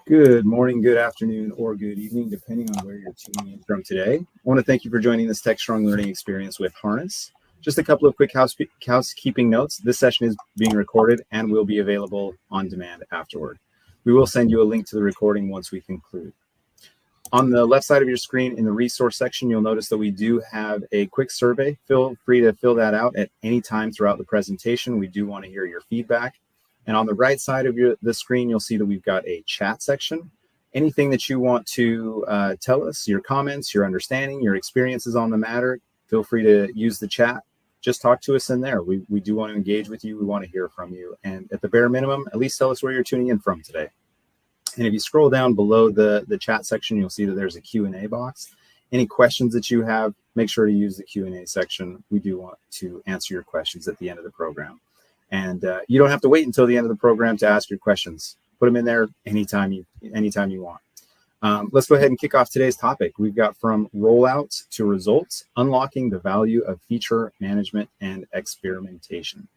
Good morning, good afternoon, or good evening, depending on where you're tuning in from today. I want to thank you for joining this Tech Strong learning experience with Harness. Just a couple of quick housekeeping notes. This session is being recorded and will be available on demand afterward. We will send you a link to the recording once we conclude. On the left side of your screen in the resource section, you'll notice that we do have a quick survey. Feel free to fill that out at any time throughout the presentation. We do want to hear your feedback. And on the right side of the screen, you'll see that we've got a chat section. Anything that you want to tell us, your comments, your understanding, your experiences on the matter, feel free to use the chat. Just talk to us in there. We do want to engage with you. We want to hear from you. And at the bare minimum, at least tell us where you're tuning in from today. And if you scroll down below the chat section, you'll see that there's a Q&A box. Any questions that you have, make sure to use the Q&A section. We do want to answer your questions at the end of the program. And you don't have to wait until the end of the program to ask your questions. Put them in there anytime you want. Let's go ahead and kick off today's topic. We've got from rollouts to results, unlocking the value of feature management and experimentation.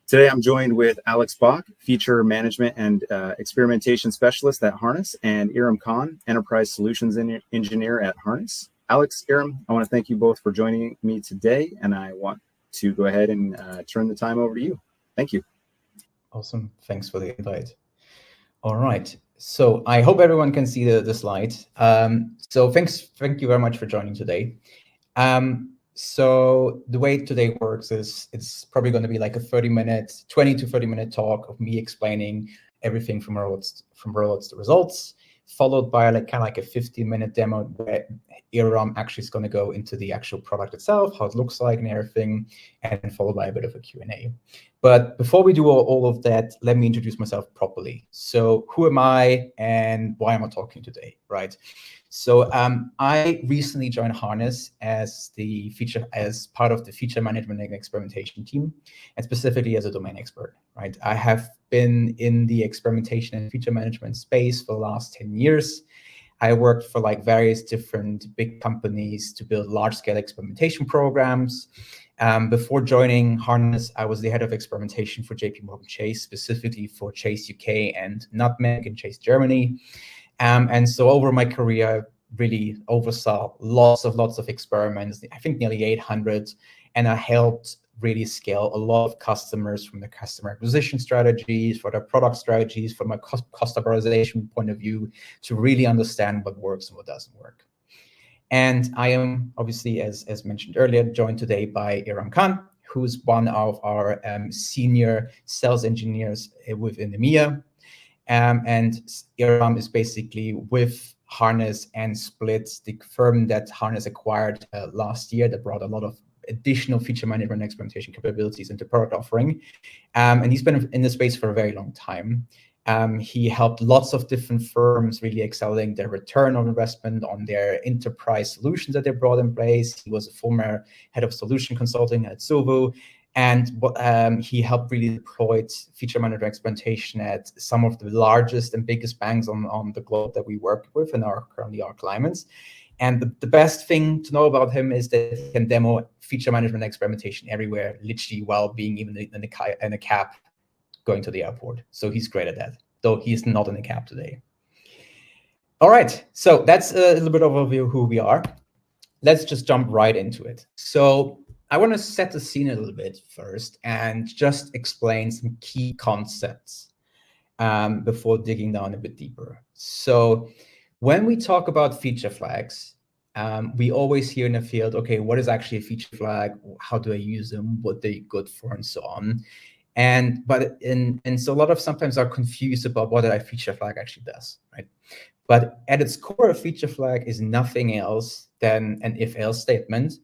Today, I'm joined with Alex Bach, Feature Management and Experimentation Specialist at Harness, and Iram Khan, Enterprise Solutions Engineer at Harness. Alex, Iram, I want to thank you both for joining me today, and I want to go ahead and turn the time over to you. Thank you. Awesome. Thanks for the invite. All right. So I hope everyone can see the slide. So thank you very much for joining today. So the way today works is it's probably going to be like a 20 to 30 minute talk of me explaining everything from rollouts to results, followed by like kind of like a 15-minute demo where Iram actually is going to go into the actual product itself, how it looks like and everything, and followed by a bit of a Q&A. But before we do all of that, let me introduce myself properly. So who am I and why am I talking today, right? So I recently joined Harness as part of the feature management and experimentation team, and specifically as a domain expert, right? I have been in the experimentation and feature management space for the last 10 years. I worked for like various different big companies to build large-scale experimentation programs. Before joining Harness, I was the head of experimentation for JPMorgan Chase, specifically for Chase UK and Nutmeg in Chase Germany. And so over my career, I really oversaw lots of experiments, I think nearly 800, and I helped really scale a lot of customers from the customer acquisition strategies, for their product strategies, from a customization point of view, to really understand what works and what doesn't work. And I am obviously, as mentioned earlier, joined today by Iram Khan, who's one of our senior sales engineers within EMEA. And Iram is basically with Harness and Split, the firm that Harness acquired last year that brought a lot of additional feature management and experimentation capabilities into product offering. And he's been in the space for a very long time. He helped lots of different firms really accelerating their return on investment on their enterprise solutions that they brought in place. He was a former head of solution consulting at Sovo. And he helped really deploy feature management experimentation at some of the largest and biggest banks on the globe that we work with and are currently our clients. And the best thing to know about him is that he can demo feature management experimentation everywhere, literally while being even in a cab going to the airport. So he's great at that, though he's not in a cab today. All right, so that's a little bit of an overview of who we are. Let's just jump right into it. So I want to set the scene a little bit first and just explain some key concepts before digging down a bit deeper. So when we talk about feature flags, we always hear in the field, okay, what is actually a feature flag? How do I use them? What they're good for, and so on. And so a lot of sometimes are confused about what a feature flag actually does, right? But at its core, a feature flag is nothing else than an if-else statement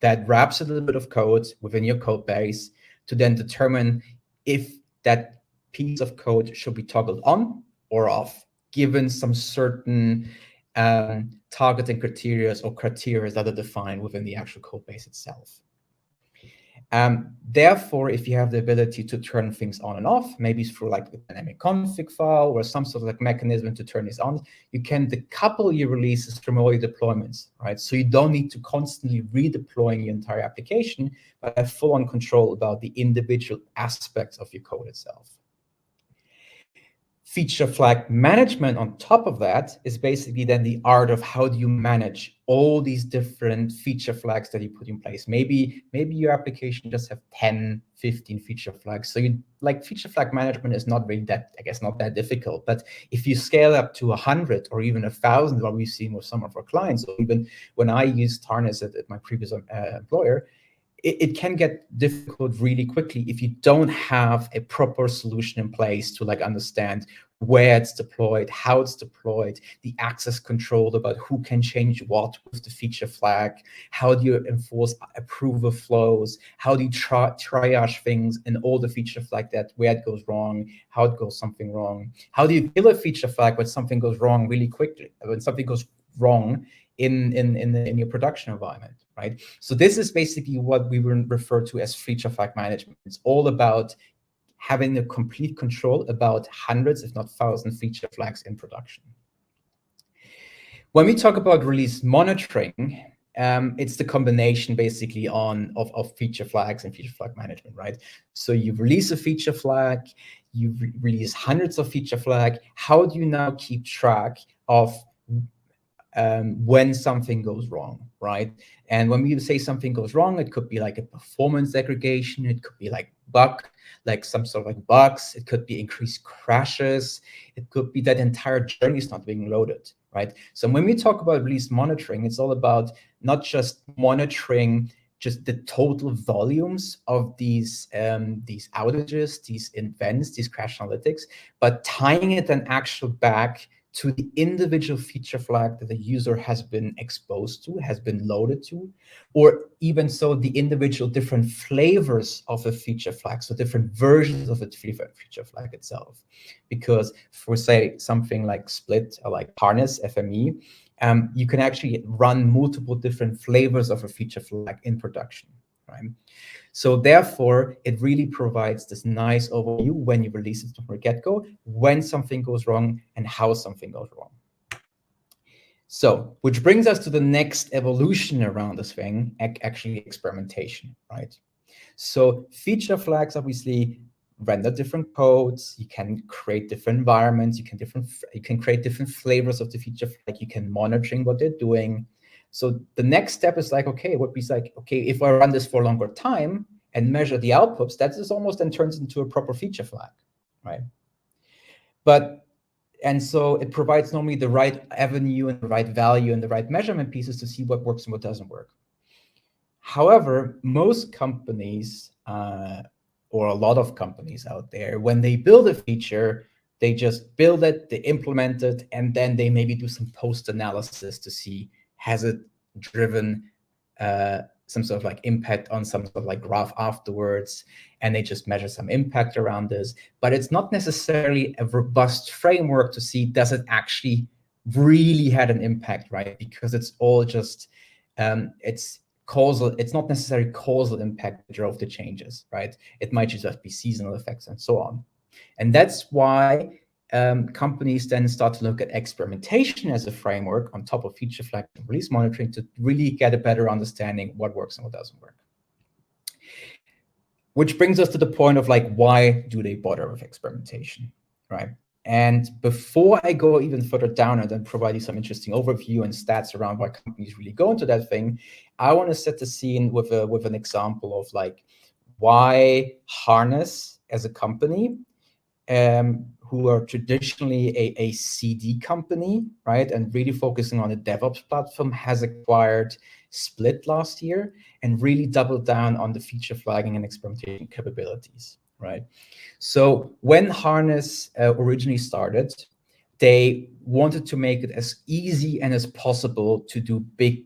that wraps a little bit of code within your code base to then determine if that piece of code should be toggled on or off, given some certain targeting criteria that are defined within the actual code base itself. Therefore, if you have the ability to turn things on and off, maybe through like a dynamic config file or some sort of like mechanism to turn this on, you can decouple your releases from all your deployments, right? So you don't need to constantly redeploying your entire application, but have full-on control about the individual aspects of your code itself. Feature flag management on top of that is basically then the art of how do you manage all these different feature flags that you put in place. Maybe your application just have 10, 15 feature flags. So you like feature flag management is not really that, I guess, not that difficult. But if you scale up to 100 or even 1,000, what we've seen with some of our clients, or even when I used Harness at my previous employer, it can get difficult really quickly if you don't have a proper solution in place to like understand where it's deployed, how it's deployed, the access control about who can change what with the feature flag, how do you enforce approval flows, how do you triage things and all the feature flag that where it goes wrong, how it goes something wrong, how do you kill a feature flag when something goes wrong really quickly, when something goes wrong in your production environment, right? So this is basically what we would refer to as feature flag management. It's all about having a complete control about hundreds, if not thousands, feature flags in production. When we talk about release monitoring, it's the combination basically of feature flags and feature flag management, right? So you release a feature flag, you release hundreds of feature flag. How do you now keep track of when something goes wrong, right? And when we say something goes wrong, it could be like a performance degradation, it could be like bug, like some sort of like bugs, it could be increased crashes, it could be that entire journey is not being loaded, right? So when we talk about release monitoring, it's all about not just monitoring just the total volumes of these outages, these events, these crash analytics, but tying it then actually back to the individual feature flag that the user has been exposed to, has been loaded to, or even so the individual different flavors of a feature flag, so different versions of a feature flag itself. Because for say something like Split or like Harness, FME, you can actually run multiple different flavors of a feature flag in production, right? So therefore, it really provides this nice overview when you release it from the get-go, when something goes wrong and how something goes wrong. So, which brings us to the next evolution around this thing, actually experimentation, right? So feature flags obviously render different codes. You can create different environments. You can create different flavors of the feature flag. You can monitoring what they're doing. So the next step is like, okay, what we like, okay, if I run this for a longer time and measure the outputs, that is almost then turns into a proper feature flag, right? And so it provides normally the right avenue and the right value and the right measurement pieces to see what works and what doesn't work. However, most companies, or a lot of companies out there, when they build a feature, they just build it, they implement it, and then they maybe do some post-analysis to see, has it driven some sort of like impact on some sort of like graph afterwards, and they just measure some impact around this. But it's not necessarily a robust framework to see, does it actually really had an impact, right? Because it's all just, it's causal, it's not necessarily causal impact that drove the changes, right? It might just be seasonal effects and so on. And that's why companies then start to look at experimentation as a framework on top of feature flag and release monitoring to really get a better understanding what works and what doesn't work. Which brings us to the point of like, why do they bother with experimentation, right? And before I go even further down and then provide you some interesting overview and stats around why companies really go into that thing, I want to set the scene with an example of like why Harness as a company, who are traditionally a CD company, right, and really focusing on a DevOps platform, has acquired Split last year and really doubled down on the feature flagging and experimentation capabilities, right? So when Harness originally started, they wanted to make it as easy and as possible to do big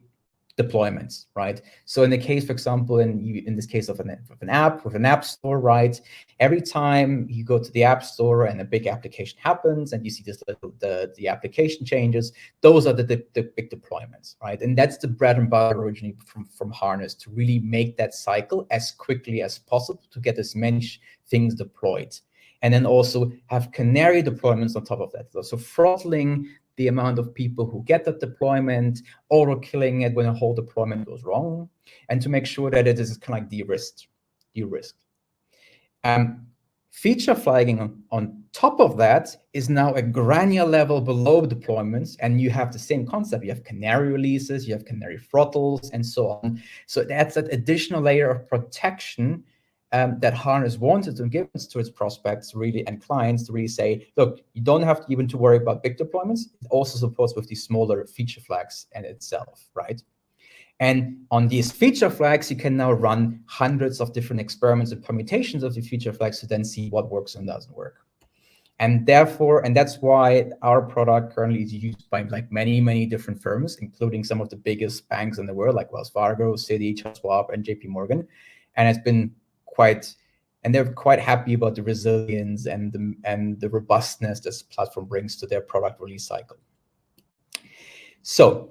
deployments, right? So in the case, for example, in this case of an app with an app store, right? Every time you go to the app store and a big application happens and you see this the application changes, those are the big deployments, right? And that's the bread and butter originally from Harness, to really make that cycle as quickly as possible to get as many things deployed. And then also have canary deployments on top of that. So throttling the amount of people who get that deployment, auto killing it when a whole deployment goes wrong, and to make sure that it is kind of like de-risked. Feature flagging on top of that is now a granular level below deployments, and you have the same concept. You have canary releases, you have canary throttles, and so on. So that's that additional layer of protection that Harness wanted to give to its prospects really and clients to really say, look, you don't have to even to worry about big deployments. It also supports with these smaller feature flags in itself, right? And on these feature flags, you can now run hundreds of different experiments and permutations of the feature flags to then see what works and doesn't work. And therefore, and that's why our product currently is used by like many, many different firms, including some of the biggest banks in the world, like Wells Fargo, Citi, Charles Schwab, and JP Morgan. And it's been and they're quite happy about the resilience and the robustness this platform brings to their product release cycle. So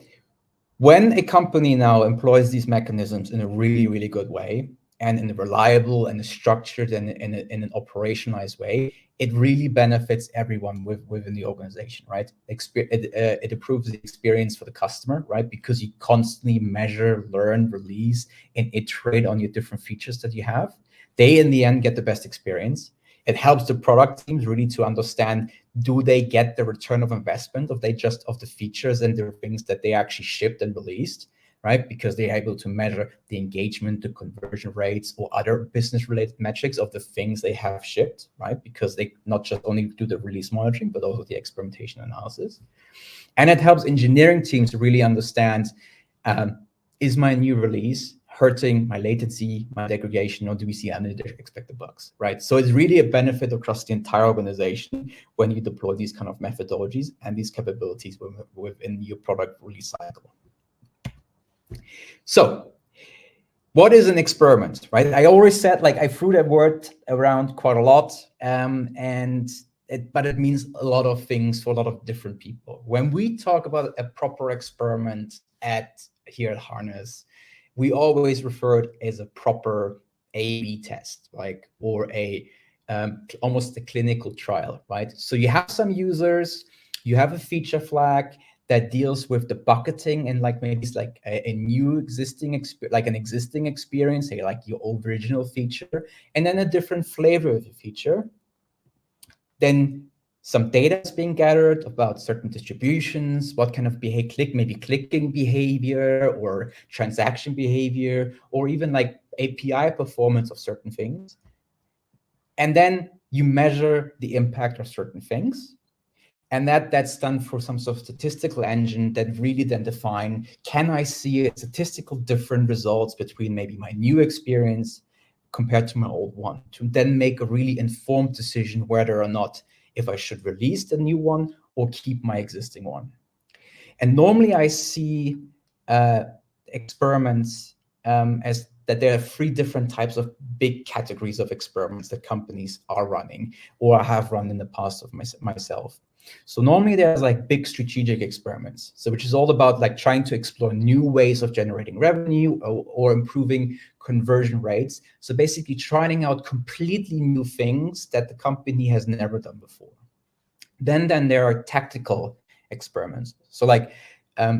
when a company now employs these mechanisms in a really, really good way, and in a reliable and a structured and in an operationalized way, it really benefits everyone within the organization, right? It improves the experience for the customer, right? Because you constantly measure, learn, release, and iterate on your different features that you have. They, in the end, get the best experience. It helps the product teams really to understand, do they get the return of investment of the features and the things that they actually shipped and released, right? Because they're able to measure the engagement, the conversion rates, or other business-related metrics of the things they have shipped, right? Because they not just only do the release monitoring, but also the experimentation analysis. And it helps engineering teams to really understand, is my new release hurting my latency, my degradation, or do we see any expected bugs, right? So it's really a benefit across the entire organization when you deploy these kind of methodologies and these capabilities within your product release cycle. So what is an experiment, right? I always said, like, I threw that word around quite a lot, but it means a lot of things for a lot of different people. When we talk about a proper experiment here at Harness, we always refer it as a proper A/B test, or almost a clinical trial, right? So you have some users, you have a feature flag that deals with the bucketing and maybe it's like a new existing experience, say like your original feature, and then a different flavor of the feature. Then some data is being gathered about certain distributions, what kind of maybe clicking behavior or transaction behavior, or even like API performance of certain things. And then you measure the impact of certain things. And that's done for some sort of statistical engine that really then define, can I see a statistical different results between maybe my new experience compared to my old one, to then make a really informed decision whether or not if I should release the new one or keep my existing one. And normally I see experiments as that there are 3 different types of big categories of experiments that companies are running or have run in the past of myself. So normally there's like big strategic experiments, so which is all about like trying to explore new ways of generating revenue or improving conversion rates. So basically trying out completely new things that the company has never done before. Then there are tactical experiments. So like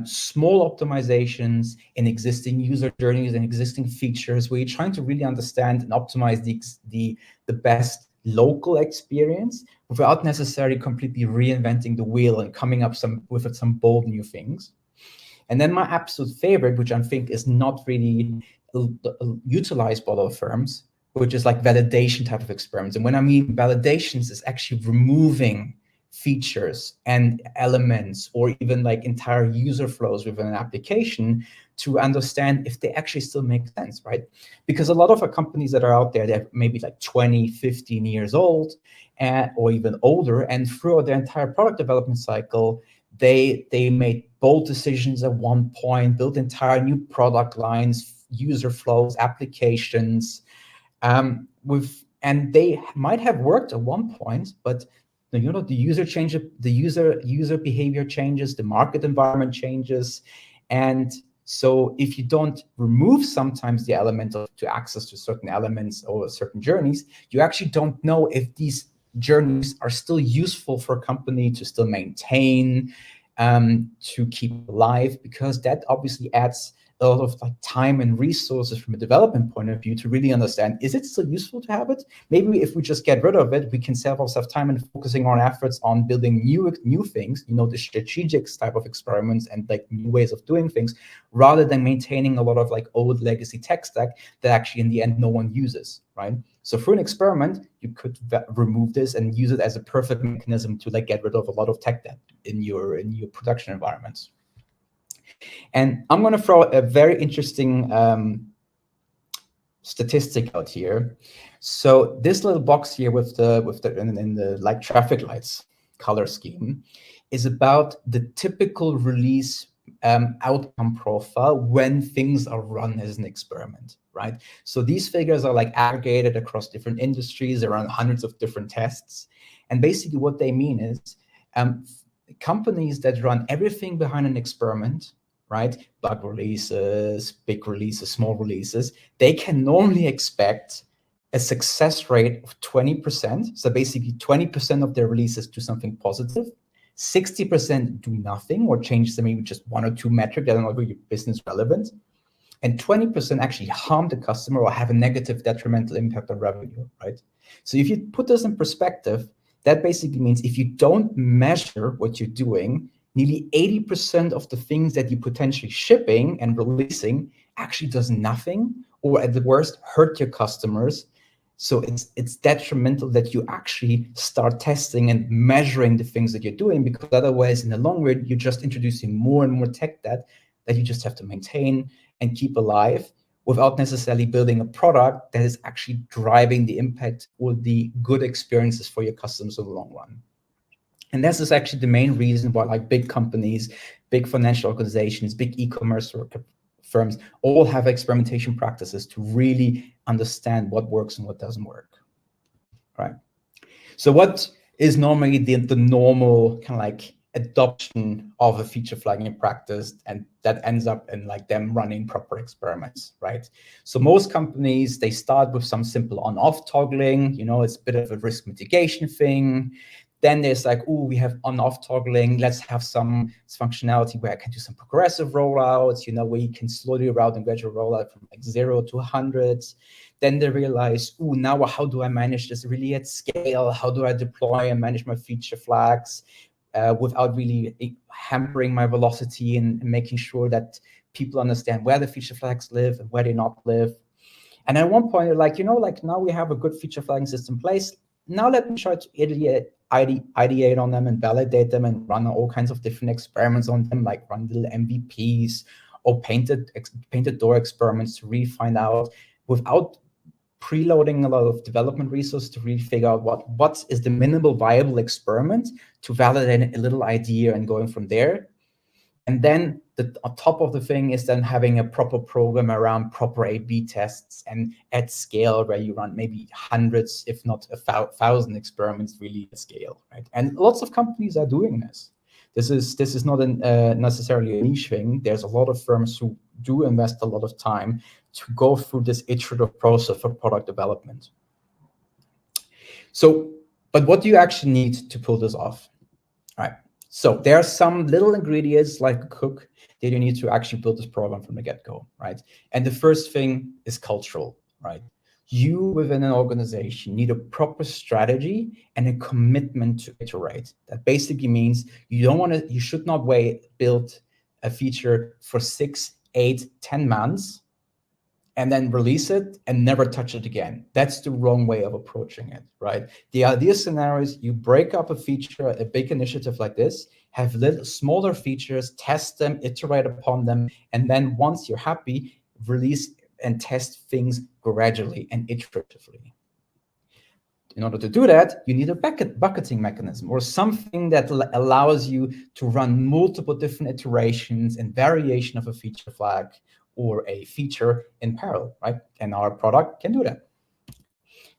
small optimizations in existing user journeys and existing features where you're trying to really understand and optimize the best local experience without necessarily completely reinventing the wheel and coming up with some bold new things. And then my absolute favorite, which I think is not really utilized by a lot of firms, which is like validation type of experiments. And when I mean validations, is actually removing features and elements or even like entire user flows within an application to understand if they actually still make sense, right? Because a lot of our companies that are out there, they're maybe like 20, 15 years old or even older, and throughout their entire product development cycle, they made bold decisions at one point, built entire new product lines, user flows, applications, and they might have worked at one point, but the user behavior changes, the market environment changes, and so if you don't remove sometimes the element to access to certain elements or certain journeys, you actually don't know if these journeys are still useful for a company to still maintain, to keep alive, because that obviously adds a lot of like time and resources from a development point of view to really understand, is it still useful to have it? Maybe if we just get rid of it, we can save ourselves time and focusing our efforts on building new things, the strategic type of experiments and like new ways of doing things, rather than maintaining a lot of like old legacy tech stack that actually in the end no one uses, right? So through an experiment, you could remove this and use it as a perfect mechanism to like get rid of a lot of tech debt in your production environments. And I'm going to throw a very interesting statistic out here. So this little box here with the in the like traffic lights color scheme is about the typical release outcome profile when things are run as an experiment, right? So these figures are like aggregated across different industries, around hundreds of different tests. And basically what they mean is companies that run everything behind an experiment, right? Bug releases, big releases, small releases, they can normally expect a success rate of 20%. So basically 20% of their releases do something positive, 60% do nothing or change maybe just one or two metrics that are not really business relevant, and 20% actually harm the customer or have a negative detrimental impact on revenue, right? So if you put this in perspective, that basically means if you don't measure what you're doing, nearly 80% of the things that you're potentially shipping and releasing actually does nothing, or at the worst, hurt your customers. So it's detrimental that you actually start testing and measuring the things that you're doing, because otherwise, in the long run, you're just introducing more and more tech debt that you just have to maintain and keep alive without necessarily building a product that is actually driving the impact or the good experiences for your customers in the long run. And this is actually the main reason why like big companies, big financial organizations, big e-commerce firms all have experimentation practices to really understand what works and what doesn't work, right? So what is normally the normal kind of like adoption of a feature flagging practice, and that ends up in like them running proper experiments, right? So most companies, they start with some simple on-off toggling, it's a bit of a risk mitigation thing. Then there's like, oh, we have on-off toggling. Let's have some functionality where I can do some progressive rollouts, where you can slowly route and gradual rollout from like 0 to 100. Then they realize, oh, now how do I manage this really at scale? How do I deploy and manage my feature flags without really hampering my velocity and making sure that people understand where the feature flags live and where they not live? And at one point, like, now we have a good feature flagging system in place. Now let me try to ideate on them and validate them and run all kinds of different experiments on them, like run little MVPs or painted door experiments to really find out, without preloading a lot of development resources, to really figure out what is the minimal viable experiment to validate a little idea and going from there. And then on top of the thing is then having a proper program around proper A/B tests and at scale, where you run maybe hundreds, if not 1,000 experiments really at scale, right? And lots of companies are doing this. This is not necessarily a niche thing. There's a lot of firms who do invest a lot of time to go through this iterative process for product development. So, but what do you actually need to pull this off? All right. So there are some little ingredients like a cook that you need to actually build this program from the get-go, right? And the first thing is cultural, right? You within an organization need a proper strategy and a commitment to iterate. That basically means you should not build a feature for 6, 8, 10 months and then release it and never touch it again. That's the wrong way of approaching it, right? The ideal scenario is you break up a feature, a big initiative like this, have little smaller features, test them, iterate upon them, and then once you're happy, release and test things gradually and iteratively. In order to do that, you need a bucketing mechanism or something that allows you to run multiple different iterations and variation of a feature flag or a feature in parallel, right? And our product can do that.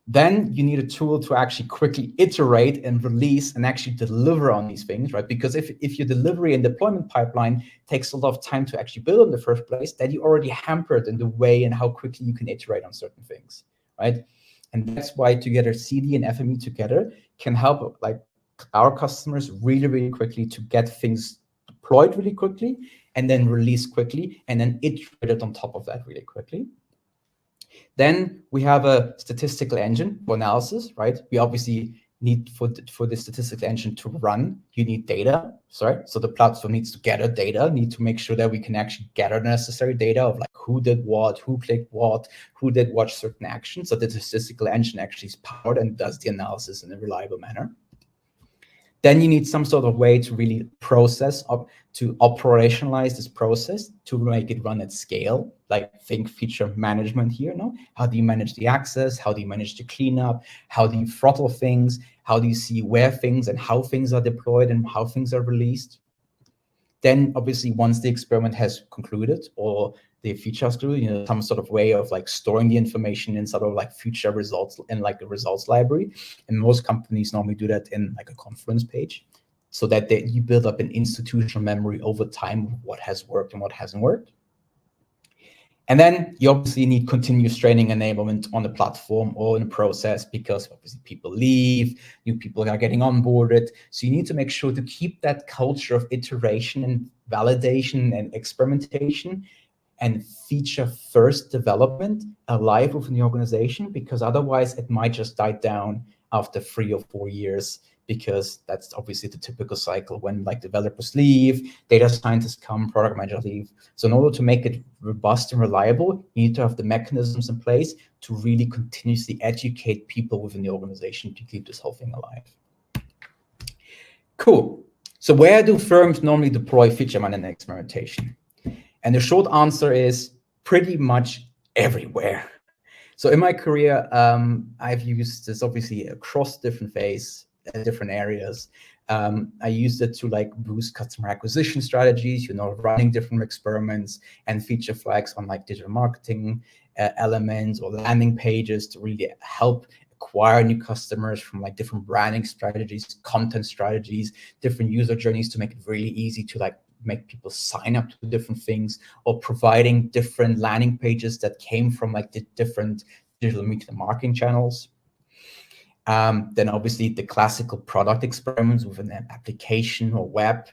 Then you need a tool to actually quickly iterate and release and actually deliver on these things, right? Because if your delivery and deployment pipeline takes a lot of time to actually build in the first place, then you already hampered in the way and how quickly you can iterate on certain things, right? And that's why together CD and FME together can help like our customers really, really quickly to get things deployed really quickly and then release quickly, and then iterate it on top of that really quickly. Then we have a statistical engine for analysis, right? We obviously need for the statistical engine to run, you need data, sorry. So the platform needs to gather data, need to make sure that we can actually gather the necessary data of like who did what, who clicked what, who did what certain actions. So the statistical engine actually is powered and does the analysis in a reliable manner. Then you need some sort of way to really process up, to operationalize this process to make it run at scale. Like think feature management here, no? How do you manage the access? How do you manage the cleanup? How do you throttle things? How do you see where things and how things are deployed and how things are released? Then obviously once the experiment has concluded or the feature has concluded, some sort of way of like storing the information in sort of like future results in like a results library. And most companies normally do that in like a conference page so that you build up an institutional memory over time of what has worked and what hasn't worked. And then you obviously need continuous training enablement on the platform or in the process because obviously people leave, new people are getting onboarded. So you need to make sure to keep that culture of iteration and validation and experimentation and feature first development alive within the organization, because otherwise it might just die down after 3 or 4 years, because that's obviously the typical cycle when like developers leave, data scientists come, product managers leave. So in order to make it robust and reliable, you need to have the mechanisms in place to really continuously educate people within the organization to keep this whole thing alive. Cool. So where do firms normally deploy feature management and experimentation? And the short answer is pretty much everywhere. So in my career, I've used this obviously across different phases, different areas. I used it to like boost customer acquisition strategies, running different experiments and feature flags on like digital marketing elements or landing pages to really help acquire new customers from like different branding strategies, content strategies, different user journeys to make it really easy to like make people sign up to different things, or providing different landing pages that came from like the different digital media marketing channels. Then obviously the classical product experiments within an application or web,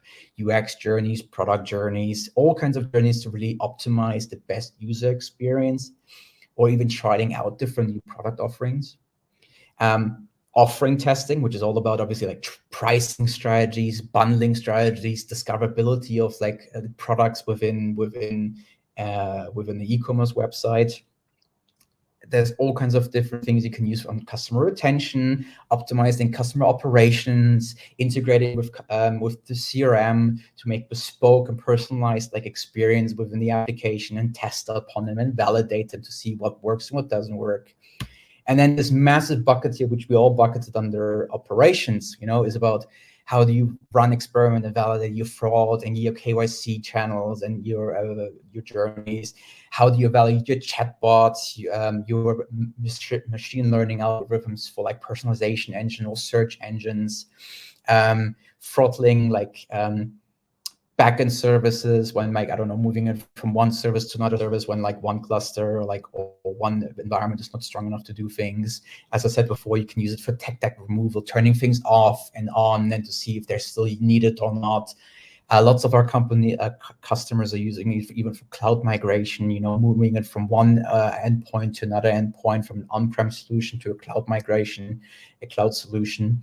UX journeys, product journeys, all kinds of journeys to really optimize the best user experience, or even trying out different new product offerings. Offering testing, which is all about obviously like pricing strategies, bundling strategies, discoverability of like products within the e-commerce website. There's all kinds of different things you can use on customer retention, optimizing customer operations, integrating with the CRM to make bespoke and personalized like experience within the application and test upon them and validate them to see what works and what doesn't work. And then this massive bucket here, which we all bucketed under operations, is about how do you run experiment and validate your fraud and your KYC channels and your journeys? How do you evaluate your chatbots, your machine learning algorithms for like personalization engine or search engines, throttling like backend services when like, I don't know, moving it from one service to another service when like one cluster or like or one environment is not strong enough to do things. As I said before, you can use it for tech debt removal, turning things off and on and to see if they're still needed or not. Lots of our company customers are using it even for cloud migration, moving it from one endpoint to another endpoint, from an on-prem solution to a cloud migration, a cloud solution.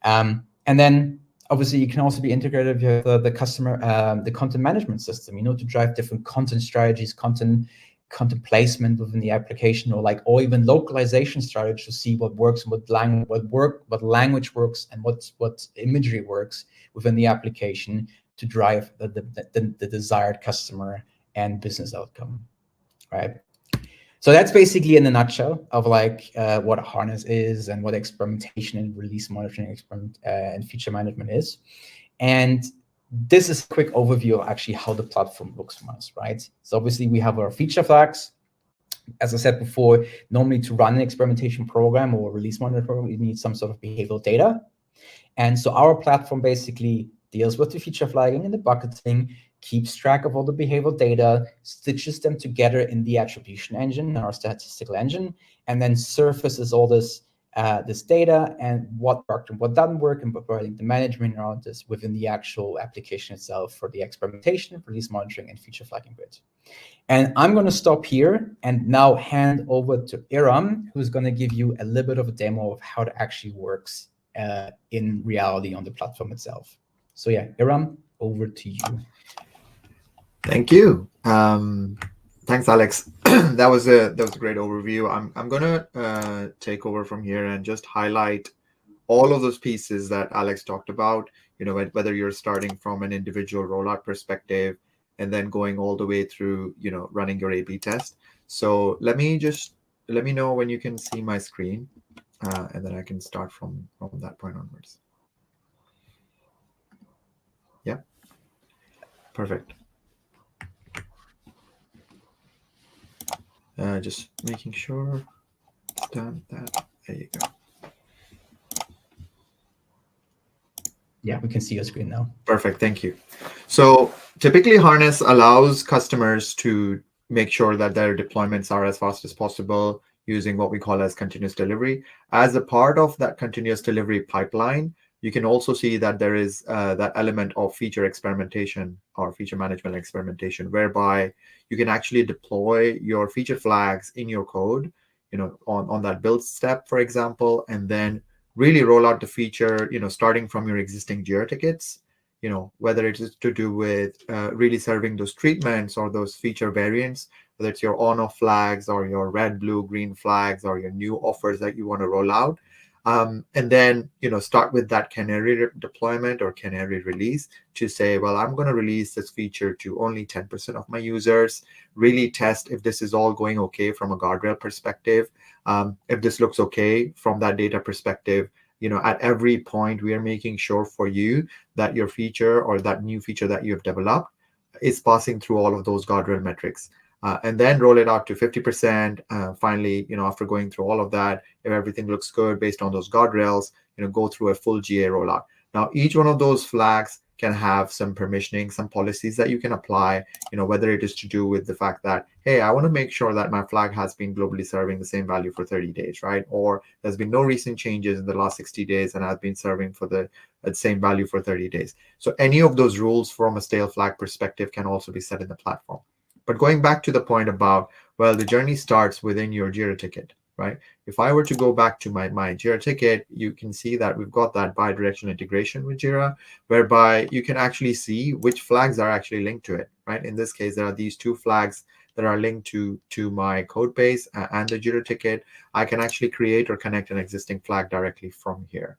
And then obviously, you can also be integrated with the customer, the content management system, to drive different content strategies, content placement within the application, or even localization strategies to see what works and what language works and what imagery works within the application to drive the desired customer and business outcome, right? So that's basically in a nutshell of like what a harness is and what experimentation and release monitoring and feature management is. And this is a quick overview of actually how the platform looks from us, right? So obviously we have our feature flags. As I said before, normally to run an experimentation program or release monitoring program, you need some sort of behavioral data. And so our platform basically deals with the feature flagging and the bucketing, keeps track of all the behavioral data, stitches them together in the attribution engine, our statistical engine, and then surfaces all this this data and what worked and what doesn't work, and providing the management around this within the actual application itself for the experimentation, release monitoring, and feature flagging bit. And I'm going to stop here and now hand over to Iram, who's going to give you a little bit of a demo of how it actually works in reality on the platform itself. So yeah, Iram, over to you. Thank you. Thanks, Alex. That was a great overview. I'm gonna take over from here and just highlight all of those pieces that Alex talked about. Whether you're starting from an individual rollout perspective and then going all the way through, running your A/B test. So let me know when you can see my screen, and then I can start from that point onwards. Yeah, perfect. Just making sure done that. There you go. Yeah, we can see your screen now. Perfect. Thank you. So typically, Harness allows customers to make sure that their deployments are as fast as possible using what we call as continuous delivery. As a part of that continuous delivery pipeline, you can also see that there is that element of feature experimentation or feature management experimentation, whereby you can actually deploy your feature flags in your code, on that build step, for example, and then really roll out the feature, starting from your existing Jira tickets, whether it is to do with really serving those treatments or those feature variants, whether it's your on-off flags or your red, blue, green flags or your new offers that you want to roll out. And then, start with that canary deployment or canary release to say, well, I'm going to release this feature to only 10% of my users, really test if this is all going okay from a guardrail perspective. If this looks okay from that data perspective, at every point, we are making sure for you that your feature or that new feature that you have developed is passing through all of those guardrail metrics. And then roll it out to 50%. Finally, after going through all of that, if everything looks good based on those guardrails, go through a full GA rollout. Now, each one of those flags can have some permissioning, some policies that you can apply, whether it is to do with the fact that, hey, I want to make sure that my flag has been globally serving the same value for 30 days, right? Or there's been no recent changes in the last 60 days and I've been serving for the same value for 30 days. So any of those rules from a stale flag perspective can also be set in the platform. But going back to the point about, well, the journey starts within your Jira ticket, right? If I were to go back to my Jira ticket, you can see that we've got that bi-directional integration with Jira, whereby you can actually see which flags are actually linked to it, right? In this case, there are these two flags that are linked to my code base and the Jira ticket. I can actually create or connect an existing flag directly from here.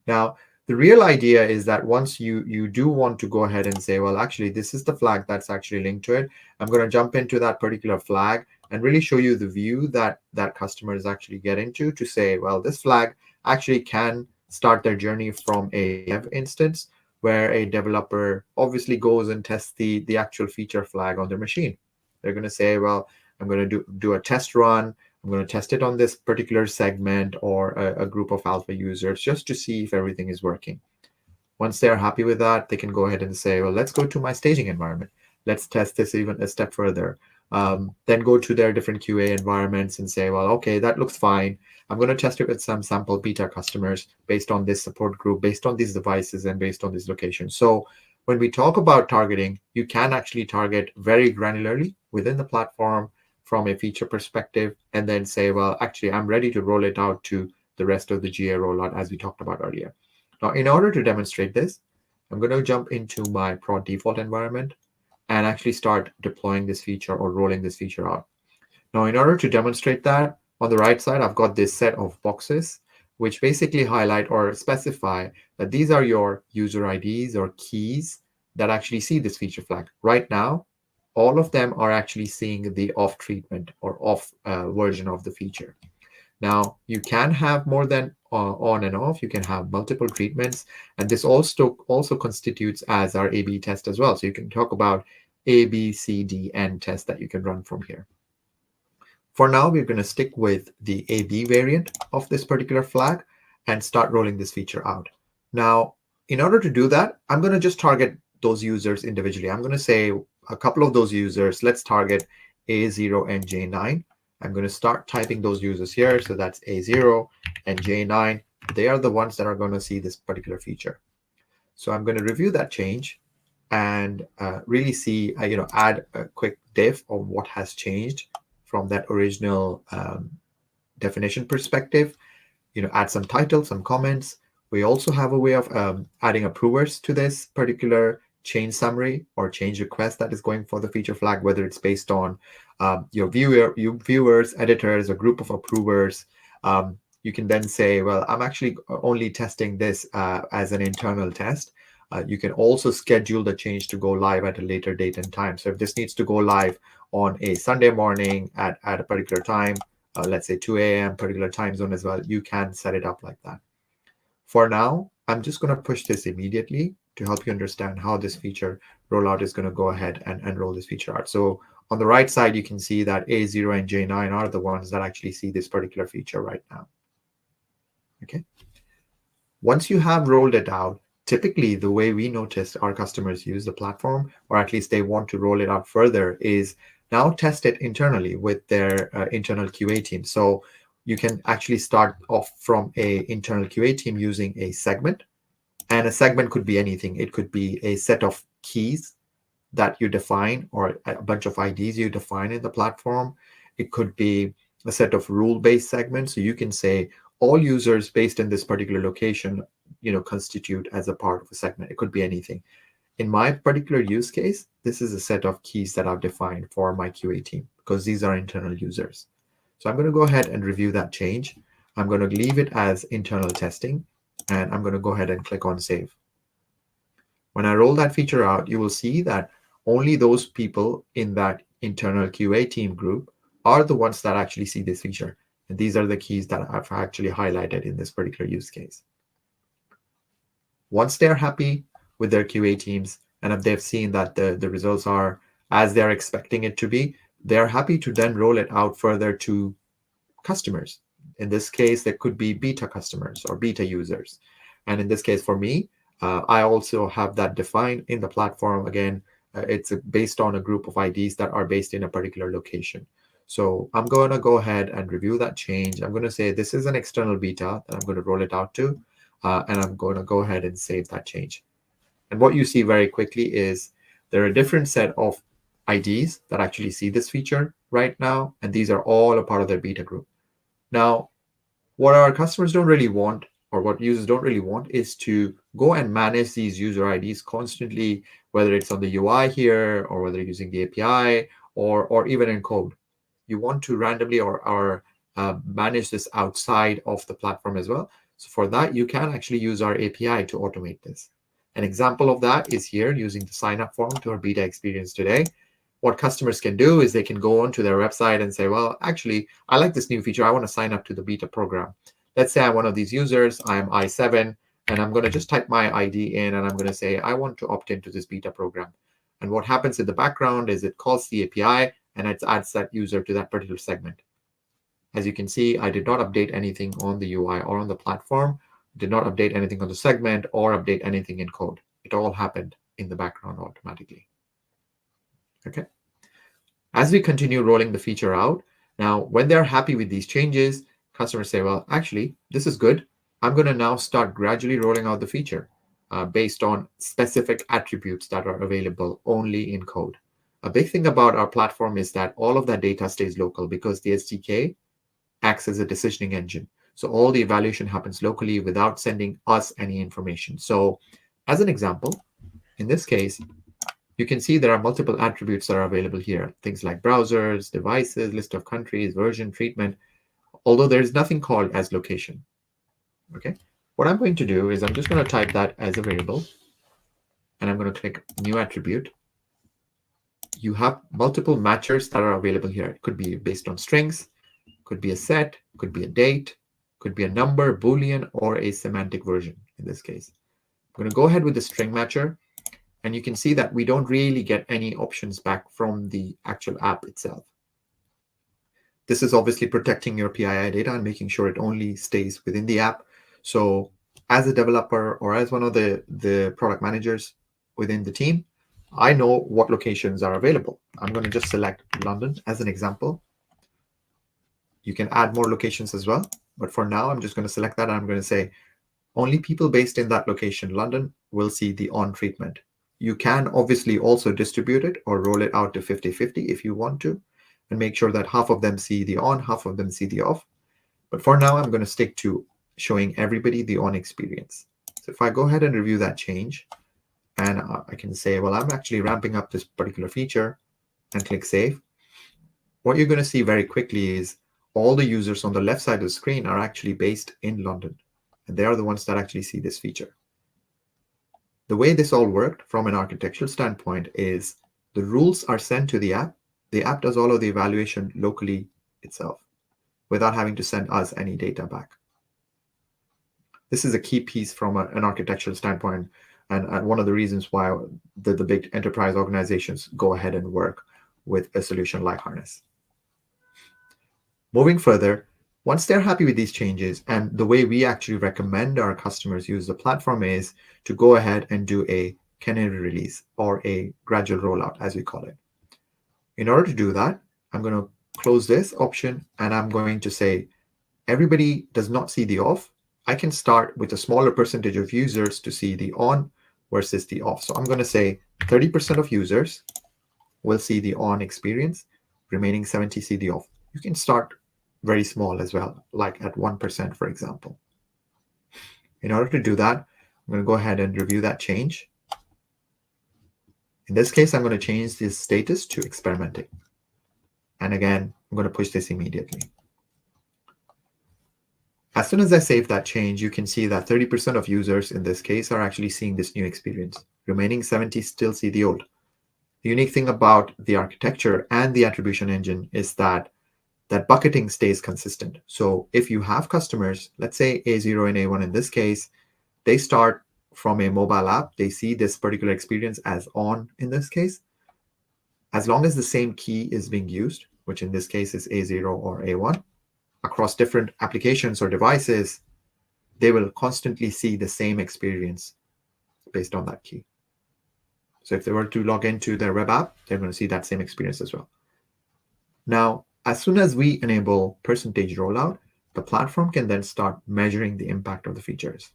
Now, the real idea is that once you do want to go ahead and say, well, actually, this is the flag that's actually linked to it, I'm going to jump into that particular flag and really show you the view that customers actually get into to say, well, this flag actually can start their journey from a dev instance where a developer obviously goes and tests the actual feature flag on their machine. They're going to say, well, I'm going to do a test run. I'm going to test it on this particular segment or a group of alpha users just to see if everything is working. Once they're happy with that, they can go ahead and say, well, let's go to my staging environment. Let's test this even a step further. Then go to their different QA environments and say, well, okay, that looks fine. I'm going to test it with some sample beta customers based on this support group, based on these devices, and based on these locations. So when we talk about targeting, you can actually target very granularly within the platform from a feature perspective, and then say, well, actually, I'm ready to roll it out to the rest of the GA rollout as we talked about earlier. Now, in order to demonstrate this, I'm going to jump into my prod default environment and actually start deploying this feature or rolling this feature out. Now, in order to demonstrate that, on the right side, I've got this set of boxes, which basically highlight or specify that these are your user IDs or keys that actually see this feature flag. Right now, all of them are actually seeing the off treatment or off version of the feature. Now, you can have more than on and off. You can have multiple treatments. And this also constitutes as our A/B test as well. So you can talk about A, B, C, D, N test that you can run from here. For now, we're going to stick with the A/B variant of this particular flag and start rolling this feature out. Now, in order to do that, I'm going to just target those users individually. I'm going to say a couple of those users, let's target A0 and J9. I'm going to start typing those users here. So that's A0 and J9. They are the ones that are going to see this particular feature. So I'm going to review that change and really see, add a quick diff of what has changed from that original definition perspective. Add some title, some comments. We also have a way of adding approvers to this particular change summary or change request that is going for the feature flag, whether it's based on your viewers, editors, a group of approvers. You can then say, well, I'm actually only testing this as an internal test. You can also schedule the change to go live at a later date and time. So if this needs to go live on a Sunday morning at a particular time, let's say 2 a.m. particular time zone as well, you can set it up like that. For now, I'm just going to push this immediately to help you understand how this feature rollout is going to go ahead and roll this feature out. So on the right side, you can see that A0 and J9 are the ones that actually see this particular feature right now. Okay. Once you have rolled it out, typically the way we notice our customers use the platform, or at least they want to roll it out further, is now test it internally with their internal QA team. So you can actually start off from a internal QA team using a segment. And a segment could be anything. It could be a set of keys that you define or a bunch of IDs you define in the platform. It could be a set of rule-based segments. So you can say all users based in this particular location, constitute as a part of a segment. It could be anything. In my particular use case, this is a set of keys that I've defined for my QA team because these are internal users. So I'm going to go ahead and review that change. I'm going to leave it as internal testing, and I'm going to go ahead and click on save. When I roll that feature out, you will see that only those people in that internal QA team group are the ones that actually see this feature. And these are the keys that I've actually highlighted in this particular use case. Once they're happy with their QA teams, and if they've seen that the results are as they're expecting it to be, they're happy to then roll it out further to customers. In this case, there could be beta customers or beta users. And in this case, for me, I also have that defined in the platform. Again, it's based on a group of IDs that are based in a particular location. So I'm going to go ahead and review that change. I'm going to say this is an external beta that I'm going to roll it out to, and I'm going to go ahead and save that change. And what you see very quickly is there are a different set of IDs that actually see this feature right now, and these are all a part of their beta group. Now, what our customers don't really want, or what users don't really want, is to go and manage these user IDs constantly, whether it's on the UI here, or whether you're using the API, or even in code. You want to randomly or manage this outside of the platform as well. So for that, you can actually use our API to automate this. An example of that is here using the sign-up form to our beta experience today. What customers can do is they can go onto their website and say, well, actually, I like this new feature. I want to sign up to the beta program. Let's say I'm one of these users. I'm I7, and I'm going to just type my ID in, and I'm going to say, I want to opt into this beta program. And what happens in the background is it calls the API, and it adds that user to that particular segment. As you can see, I did not update anything on the UI or on the platform, did not update anything on the segment or update anything in code. It all happened in the background automatically. Okay. As we continue rolling the feature out, now when they're happy with these changes, customers say, well, actually, this is good. I'm going to now start gradually rolling out the feature based on specific attributes that are available only in code. A big thing about our platform is that all of that data stays local because the SDK acts as a decisioning engine. So all the evaluation happens locally without sending us any information. So as an example, in this case, you can see there are multiple attributes that are available here. Things like browsers, devices, list of countries, version, treatment, although there is nothing called as location. Okay. What I'm going to do is I'm just going to type that as a variable, and I'm going to click new attribute. You have multiple matchers that are available here. It could be based on strings, could be a set, could be a date, could be a number, Boolean, or a semantic version in this case. I'm going to go ahead with the string matcher, and you can see that we don't really get any options back from the actual app itself. This is obviously protecting your PII data and making sure it only stays within the app. So as a developer or as one of the product managers within the team, I know what locations are available. I'm going to just select London as an example. You can add more locations as well. But for now, I'm just going to select that. And I'm going to say only people based in that location, London, will see the on treatment. You can obviously also distribute it or roll it out to 50-50 if you want to, and make sure that half of them see the on, half of them see the off. But for now, I'm going to stick to showing everybody the on experience. So if I go ahead and review that change, and I can say, well, I'm actually ramping up this particular feature, and click save. What you're going to see very quickly is all the users on the left side of the screen are actually based in London, and they are the ones that actually see this feature. The way this all worked from an architectural standpoint is the rules are sent to the app. The app does all of the evaluation locally itself without having to send us any data back. This is a key piece from an architectural standpoint, and one of the reasons why the big enterprise organizations go ahead and work with a solution like Harness. Moving further, once they're happy with these changes, and the way we actually recommend our customers use the platform is to go ahead and do a canary release or a gradual rollout, as we call it. In order to do that, I'm going to close this option, and I'm going to say everybody does not see the off. I can start with a smaller percentage of users to see the on versus the off. So I'm going to say 30% of users will see the on experience, remaining 70 see the off. You can start very small as well, like at 1%, for example. In order to do that, I'm going to go ahead and review that change. In this case, I'm going to change this status to experimenting. And again, I'm going to push this immediately. As soon as I save that change, you can see that 30% of users in this case are actually seeing this new experience. Remaining 70 still see the old. The unique thing about the architecture and the attribution engine is that bucketing stays consistent. So if you have customers, let's say A0 and A1 in this case, they start from a mobile app, they see this particular experience as on in this case. As long as the same key is being used, which in this case is A0 or A1, across different applications or devices, they will constantly see the same experience based on that key. So if they were to log into their web app, they're going to see that same experience as well. Now, as soon as we enable percentage rollout, the platform can then start measuring the impact of the features.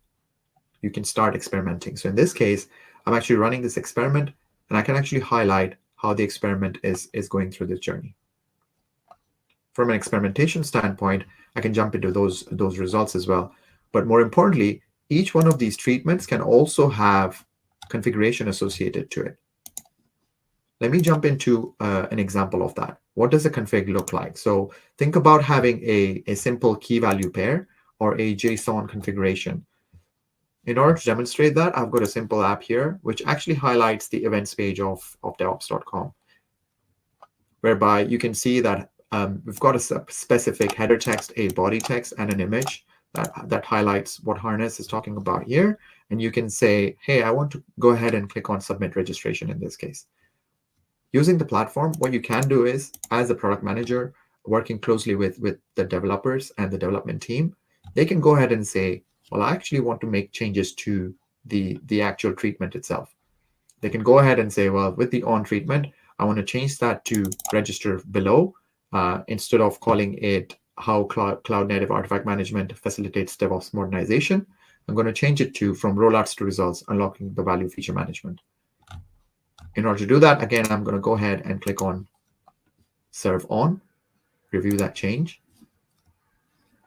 You can start experimenting. So in this case, I'm actually running this experiment, and I can actually highlight how the experiment is going through this journey. From an experimentation standpoint, I can jump into those results as well. But more importantly, each one of these treatments can also have configuration associated to it. Let me jump into an example of that. What does a config look like? So think about having a simple key value pair or a JSON configuration. In order to demonstrate that, I've got a simple app here, which actually highlights the events page of DevOps.com, whereby you can see that we've got a specific header text, a body text, and an image that highlights what Harness is talking about here. And you can say, hey, I want to go ahead and click on submit registration in this case. Using the platform, what you can do is, as a product manager, working closely with the developers and the development team, they can go ahead and say, well, I actually want to make changes to the actual treatment itself. They can go ahead and say, well, with the on treatment, I want to change that to register below. Instead of calling it how cloud native artifact management facilitates DevOps modernization, I'm going to change it to from rollouts to results, unlocking the value feature management. In order to do that, again, I'm going to go ahead and click on serve on, review that change.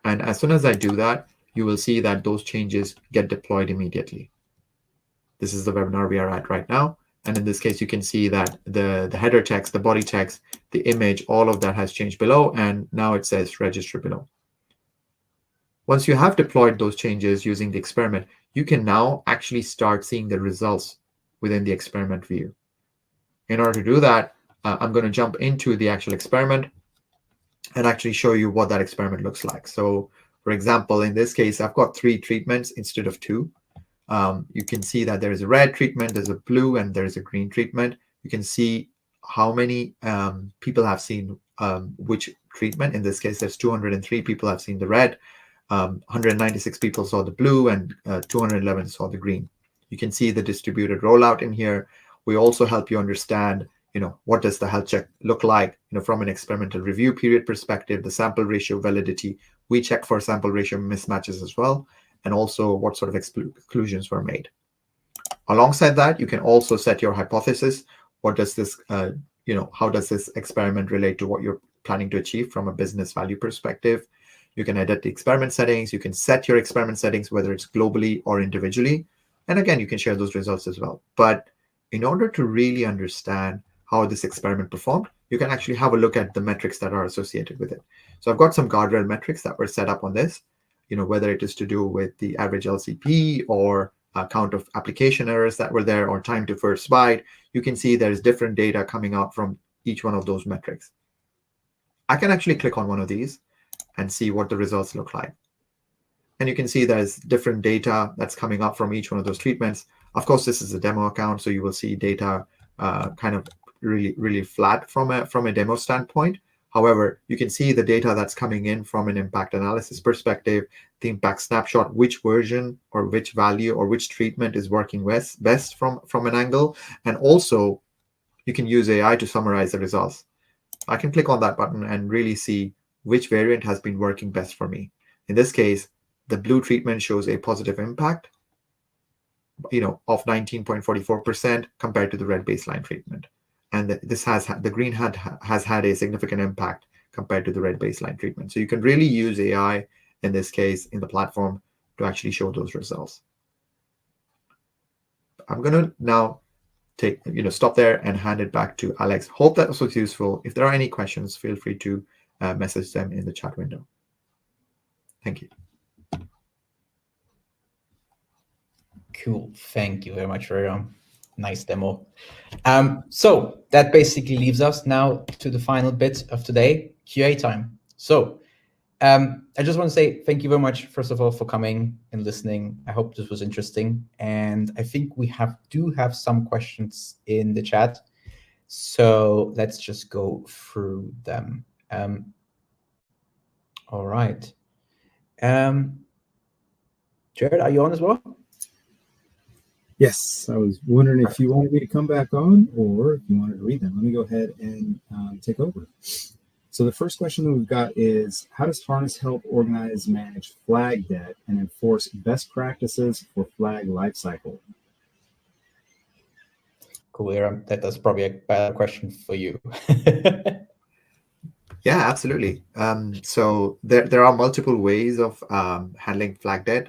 And as soon as I do that, you will see that those changes get deployed immediately. This is the webinar we are at right now. And in this case, you can see that the header text, the body text, the image, all of that has changed below. And now it says register below. Once you have deployed those changes using the experiment, you can now actually start seeing the results within the experiment view. In order to do that, I'm going to jump into the actual experiment and actually show you what that experiment looks like. So, for example, in this case, I've got 3 treatments instead of 2. You can see that there is a red treatment, there's a blue, and there's a green treatment. You can see how many people have seen which treatment. In this case, there's 203 people have seen the red, 196 people saw the blue, and 211 saw the green. You can see the distributed rollout in here. We also help you understand, what does the health check look like, from an experimental review period perspective, the sample ratio validity. We check for sample ratio mismatches as well, and also what sort of exclusions were made. Alongside that, you can also set your hypothesis. What does this, how does this experiment relate to what you're planning to achieve from a business value perspective? You can edit the experiment settings. You can set your experiment settings, whether it's globally or individually. And again, you can share those results as well. But in order to really understand how this experiment performed, you can actually have a look at the metrics that are associated with it. So I've got some guardrail metrics that were set up on this, whether it is to do with the average LCP or count of application errors that were there or time to first byte. You can see there's different data coming out from each one of those metrics. I can actually click on one of these and see what the results look like. And you can see there's different data that's coming up from each one of those treatments. Of course, this is a demo account, so you will see data kind of really flat from a demo standpoint. However, you can see the data that's coming in from an impact analysis perspective, the impact snapshot, which version or which value or which treatment is working best from an angle. And also, you can use AI to summarize the results. I can click on that button and really see which variant has been working best for me. In this case, the blue treatment shows a positive impact, of 19.44% compared to the red baseline treatment. And the green has had a significant impact compared to the red baseline treatment. So you can really use AI in this case in the platform to actually show those results. I'm going to now stop there and hand it back to Alex. Hope that was useful. If there are any questions, feel free to message them in the chat window. Thank you. Cool. Thank you very much for a nice demo. So that basically leaves us now to the final bit of today, QA time. So I just want to say thank you very much, first of all, for coming and listening. I hope this was interesting. And I think we do have some questions in the chat. So let's just go through them. All right. Jared, are you on as well? Yes, I was wondering if you wanted me to come back on or if you wanted to read them. Let me go ahead and take over. So the first question that we've got is, how does Harness help organize, manage flag debt and enforce best practices for flag lifecycle? Cool, Aaron. That's probably a better question for you. Yeah, absolutely. So there are multiple ways of handling flag debt.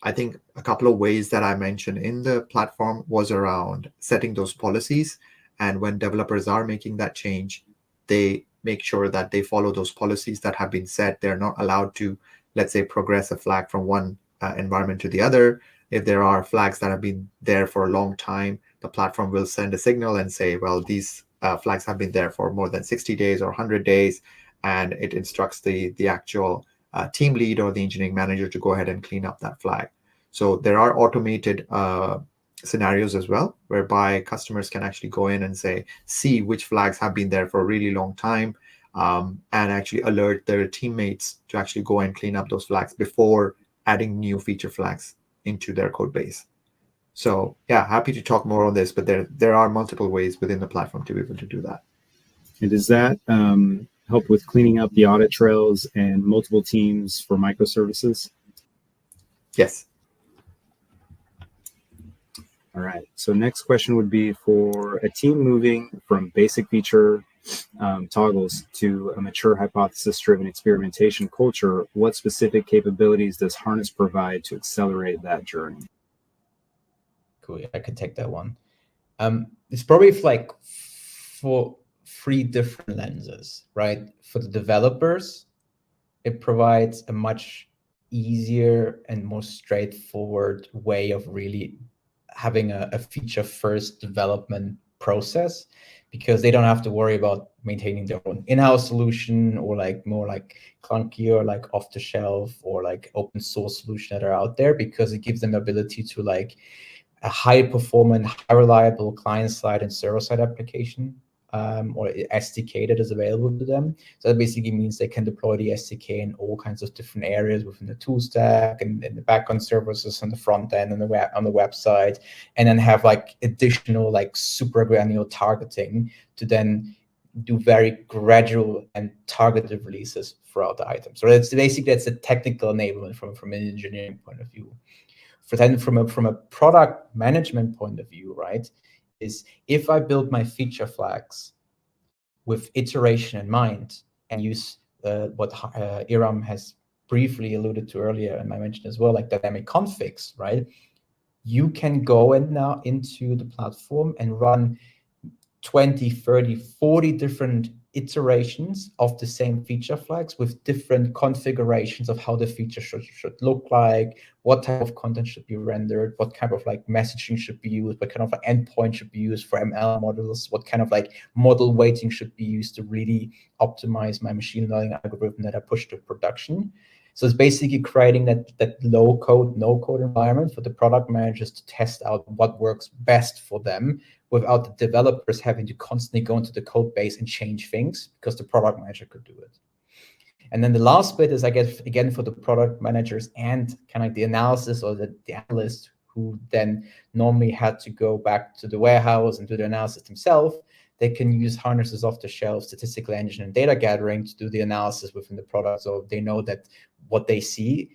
I think a couple of ways that I mentioned in the platform was around setting those policies. And when developers are making that change, they make sure that they follow those policies that have been set. They're not allowed to, let's say, progress a flag from one environment to the other. If there are flags that have been there for a long time, the platform will send a signal and say, well, these flags have been there for more than 60 days or 100 days. And it instructs the actual team lead or the engineering manager to go ahead and clean up that flag. So there are automated scenarios as well, whereby customers can actually go in and see which flags have been there for a really long time, and actually alert their teammates to actually go and clean up those flags before adding new feature flags into their code base. So yeah, happy to talk more on this, but there are multiple ways within the platform to be able to do that. And does that help with cleaning up the audit trails and multiple teams for microservices? Yes. All right. So next question would be, for a team moving from basic feature toggles to a mature hypothesis-driven experimentation culture, what specific capabilities does Harness provide to accelerate that journey? Cool. I could take that one. It's probably for three different lenses, right? For the developers, it provides a much easier and more straightforward way of really having a feature-first development process, because they don't have to worry about maintaining their own in-house solution or more clunky or off-the-shelf or open source solution that are out there, because it gives them the ability to a high-performant, high-reliable client-side and server-side application or SDK that is available to them. So that basically means they can deploy the SDK in all kinds of different areas within the tool stack and the backend services on the front end and on the website, and then have like additional like super granular targeting to then do very gradual and targeted releases throughout the item. So that's a technical enablement from an engineering point of view. From a product management point of view, right, is if I build my feature flags with iteration in mind and use what Iram has briefly alluded to earlier, and I mentioned as well, like dynamic configs, right? You can go now into the platform and run 20, 30, 40 different iterations of the same feature flags with different configurations of how the feature should look like, what type of content should be rendered, what kind of like messaging should be used, what kind of like endpoint should be used for ML models, what kind of like model weighting should be used to really optimize my machine learning algorithm that I push to production. So it's basically creating that low code, no code environment for the product managers to test out what works best for them without the developers having to constantly go into the code base and change things, because the product manager could do it. And then the last bit is, I guess, again, for the product managers and kind of like the analysis or the analyst who then normally had to go back to the warehouse and do the analysis themselves. They can use Harness's off-the-shelf statistical engine and data gathering to do the analysis within the product. So they know that what they see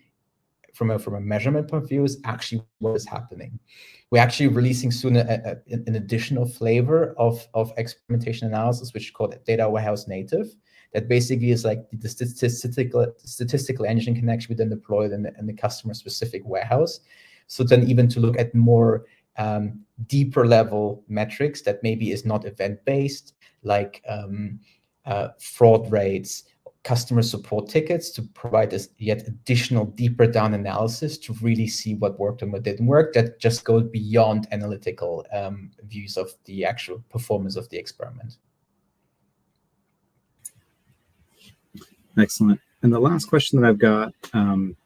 from a measurement point of view is actually what is happening. We're actually releasing soon an additional flavor of experimentation analysis, which is called Data Warehouse Native. That basically is like the statistical engine can actually be then deployed in the customer-specific warehouse. So then even to look at more deeper level metrics that maybe is not event-based, like fraud rates, customer support tickets, to provide this yet additional deeper down analysis to really see what worked and what didn't work. That just goes beyond analytical views of the actual performance of the experiment. Excellent. And the last question that I've got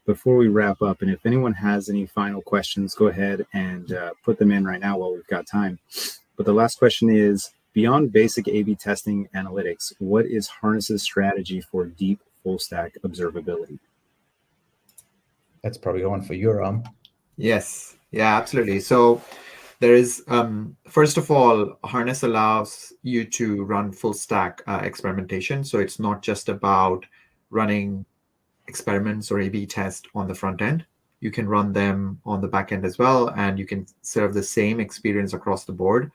before we wrap up, and if anyone has any final questions, go ahead and put them in right now while we've got time. But the last question is, beyond basic A/B testing analytics, what is Harness's strategy for deep full stack observability? That's probably one for you, Ram. Yes, yeah, absolutely. So there is, first of all, Harness allows you to run full stack experimentation. So it's not just about running experiments or A/B test on the front end. You can run them on the back end as well, and you can serve the same experience across the board.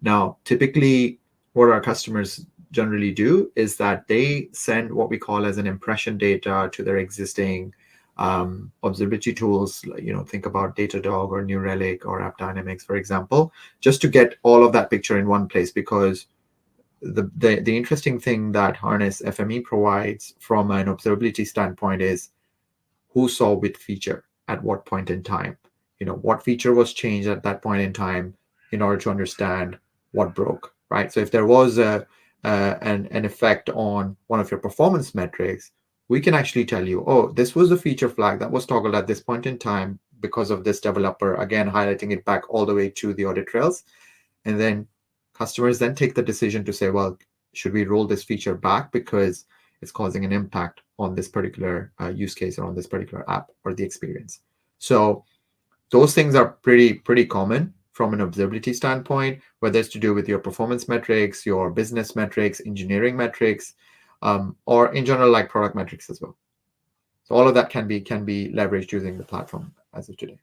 Now, typically, what our customers generally do is that they send what we call as an impression data to their existing observability tools. Think about Datadog or New Relic or AppDynamics, for example, just to get all of that picture in one place. Because the interesting thing that Harness FME provides from an observability standpoint is who saw which feature at what point in time. What feature was changed at that point in time in order to understand what broke, right? So if there was an effect on one of your performance metrics, we can actually tell you, oh, this was a feature flag that was toggled at this point in time because of this developer, again, highlighting it back all the way to the audit trails. And then customers then take the decision to say, well, should we roll this feature back because it's causing an impact on this particular use case or on this particular app or the experience. So those things are pretty common from an observability standpoint, whether it's to do with your performance metrics, your business metrics, engineering metrics, or in general, like product metrics as well. So all of that can be leveraged using the platform as of today.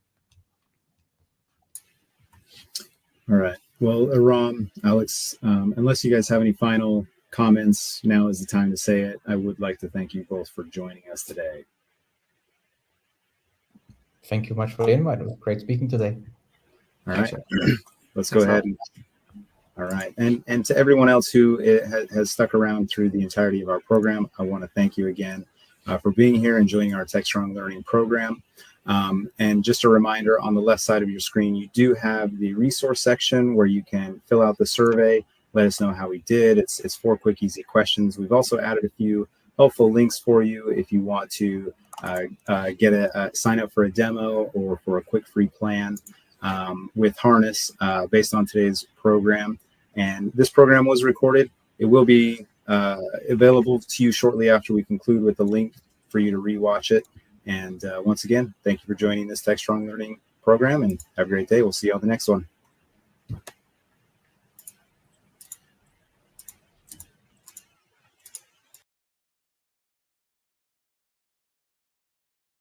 All right. Well, Aram, Alex, unless you guys have any final comments, now is the time to say it. I would like to thank you both for joining us today. Thank you much for the invite. It was great speaking today. All right. Let's go ahead. All right. And to everyone else who has stuck around through the entirety of our program, I want to thank you again for being here and joining our TechStrong Learning program. And just a reminder, on the left side of your screen, you do have the resource section where you can fill out the survey. Let us know how we did. It's 4 quick, easy questions. We've also added a few helpful links for you if you want to sign up for a demo or for a quick free plan with Harness based on today's program. And this program was recorded It will be available to you shortly after we conclude with the link for you to rewatch it. And once again, thank you for joining this Tech Strong Learning program, and have a great day. We'll see you on the next one.